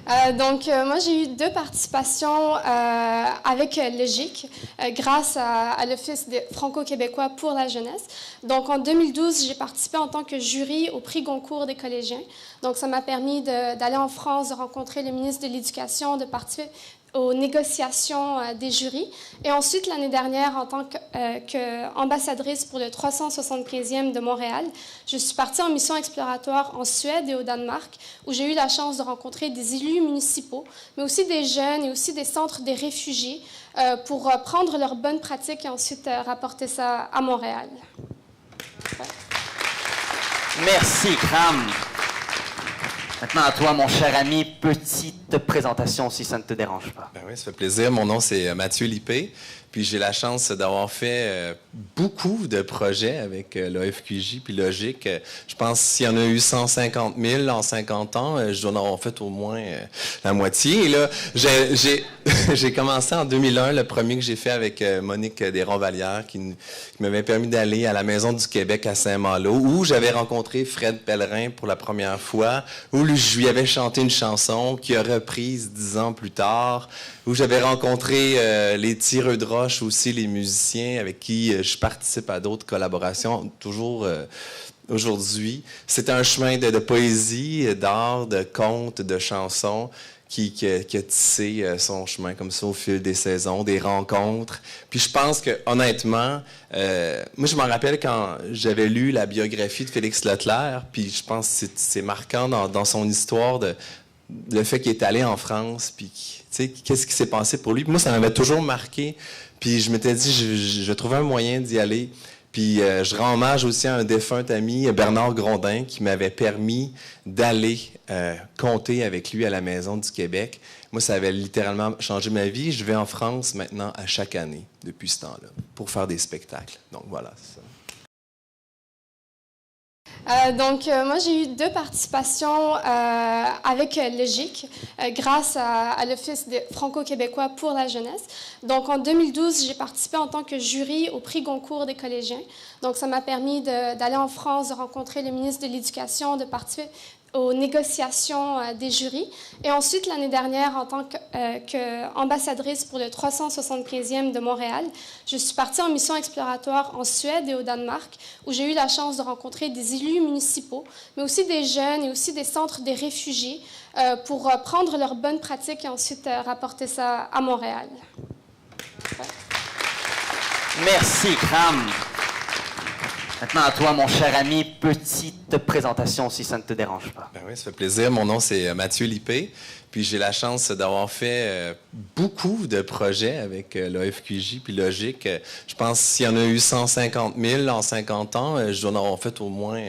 Moi, j'ai eu 2 participations avec le GIC grâce à l'Office franco-québécois pour la jeunesse. Donc, en 2012, j'ai participé en tant que jury au prix Goncourt des collégiens. Donc, ça m'a permis d'aller en France, de rencontrer le ministre de l'Éducation, de participer aux négociations des jurys. Et ensuite, l'année dernière, en tant qu'ambassadrice pour le 375e de Montréal, je suis partie en mission exploratoire en Suède et au Danemark, où j'ai eu la chance de rencontrer des élus municipaux, mais aussi des jeunes et aussi des centres des réfugiés pour prendre leurs bonnes pratiques et ensuite rapporter ça à Montréal. Ouais. Merci, Cram. Maintenant, à toi, mon cher ami, petite présentation, si ça ne te dérange pas. Ben oui, ça fait plaisir. Mon nom, c'est Mathieu Lippé. Puis j'ai la chance d'avoir fait beaucoup de projets avec l'AFQJ puis Logique. Je pense qu'il y en a eu 150 000 en 50 ans. Je dois en avoir fait au moins la moitié. Et là, j'ai commencé en 2001, le premier que j'ai fait avec Monique Desronds-Vallières, qui m'avait permis d'aller à la Maison du Québec à Saint-Malo, où j'avais rencontré Fred Pellerin pour la première fois, où je lui avais chanté une chanson qui a reprise 10 ans plus tard, où j'avais rencontré les tireux de roche aussi, les musiciens avec qui je participe à d'autres collaborations, toujours aujourd'hui. C'est un chemin de poésie, d'art, de contes, de chansons qui a tissé son chemin comme ça au fil des saisons, des rencontres. Puis je pense que, honnêtement, moi je m'en rappelle quand j'avais lu la biographie de Félix Leclerc, puis je pense que c'est marquant dans son histoire le fait qu'il est allé en France, puis qu'est-ce qui s'est passé pour lui. Puis moi, ça m'avait toujours marqué. Puis je m'étais dit, je trouvais un moyen d'y aller. Puis je rends hommage aussi à un défunt ami, Bernard Grondin, qui m'avait permis d'aller compter avec lui à la Maison du Québec. Moi, ça avait littéralement changé ma vie. Je vais en France maintenant à chaque année, depuis ce temps-là, pour faire des spectacles. Donc voilà, c'est ça. Moi, j'ai eu 2 participations avec le GIC grâce à l'Office franco-québécois pour la jeunesse. Donc, en 2012, j'ai participé en tant que jury au prix Goncourt des collégiens. Donc, ça m'a permis d'aller en France, de rencontrer le ministre de l'Éducation, de participer aux négociations des jurys. Et ensuite, l'année dernière, en tant qu'ambassadrice pour le 375e de Montréal, je suis partie en mission exploratoire en Suède et au Danemark, où j'ai eu la chance de rencontrer des élus municipaux, mais aussi des jeunes et aussi des centres des réfugiés pour prendre leurs bonnes pratiques et ensuite rapporter ça à Montréal. Ouais. Merci, Cram. Maintenant, à toi, mon cher ami, petite présentation, si ça ne te dérange pas. Ben oui, ça fait plaisir. Mon nom, c'est Mathieu Lippé. Puis j'ai la chance d'avoir fait beaucoup de projets avec l'AFQJ puis Logique. Je pense qu'il y en a eu 150 000 en 50 ans. Je dois en avoir fait au moins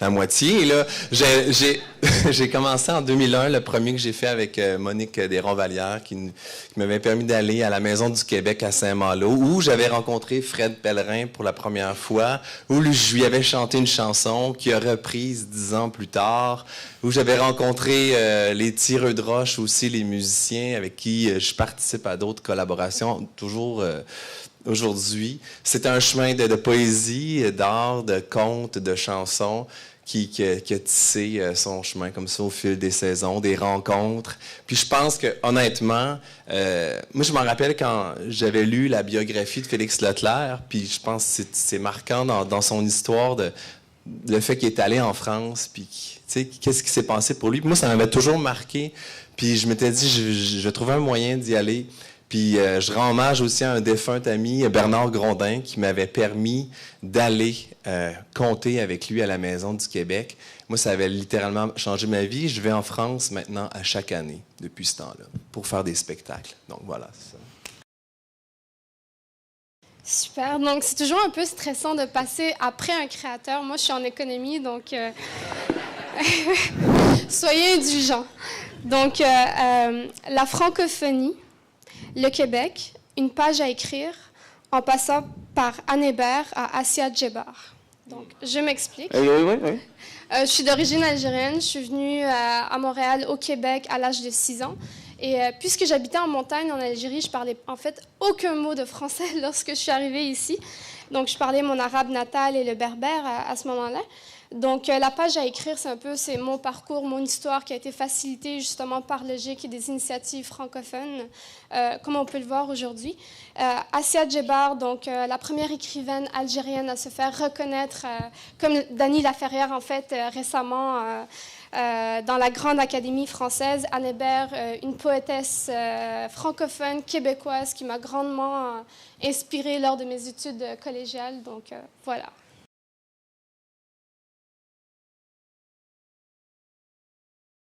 la moitié. Et là, j'ai commencé en 2001, le premier que j'ai fait avec Monique Desronds-Vallières, qui m'avait permis d'aller à la Maison du Québec à Saint-Malo, où j'avais rencontré Fred Pellerin pour la première fois, où je lui avais chanté une chanson qui a reprise 10 ans plus tard, où j'avais rencontré les tireux de roche aussi, les musiciens avec qui je participe à d'autres collaborations, toujours aujourd'hui. C'est un chemin de poésie, d'art, de contes, de chansons qui a tissé son chemin comme ça au fil des saisons, des rencontres. Puis je pense que, honnêtement, moi je m'en rappelle quand j'avais lu la biographie de Félix Leclerc, puis je pense que c'est marquant dans son histoire le fait qu'il est allé en France, puis qu'est-ce qui s'est passé pour lui. Puis moi, ça m'avait toujours marqué. Puis je m'étais dit, je trouvais un moyen d'y aller. Puis je rends hommage aussi à un défunt ami, Bernard Grondin, qui m'avait permis d'aller compter avec lui à la Maison du Québec. Moi, ça avait littéralement changé ma vie. Je vais en France maintenant à chaque année, depuis ce temps-là, pour faire des spectacles. Donc voilà, c'est ça. Super. Donc, c'est toujours un peu stressant de passer après un créateur. Moi, je suis en économie, donc soyez indulgents. Donc, la francophonie, le Québec, une page à écrire, en passant par Anne Hébert à Assia Djebar. Donc, je m'explique. Oui. Je suis d'origine algérienne. Je suis venue à Montréal, au Québec, à l'âge de 6 ans. Et puisque j'habitais en montagne en Algérie, je parlais en fait aucun mot de français lorsque je suis arrivée ici. Donc, je parlais mon arabe natal et le berbère à ce moment-là. Donc, la page à écrire, c'est mon parcours, mon histoire qui a été facilitée justement par le GIC et des initiatives francophones, comme on peut le voir aujourd'hui. Assia Djebar, donc la première écrivaine algérienne à se faire reconnaître, comme Dany Laferrière, en fait, récemment, dans la Grande Académie française. Anne Hébert, une poétesse francophone québécoise qui m'a grandement inspirée lors de mes études collégiales. Donc, voilà.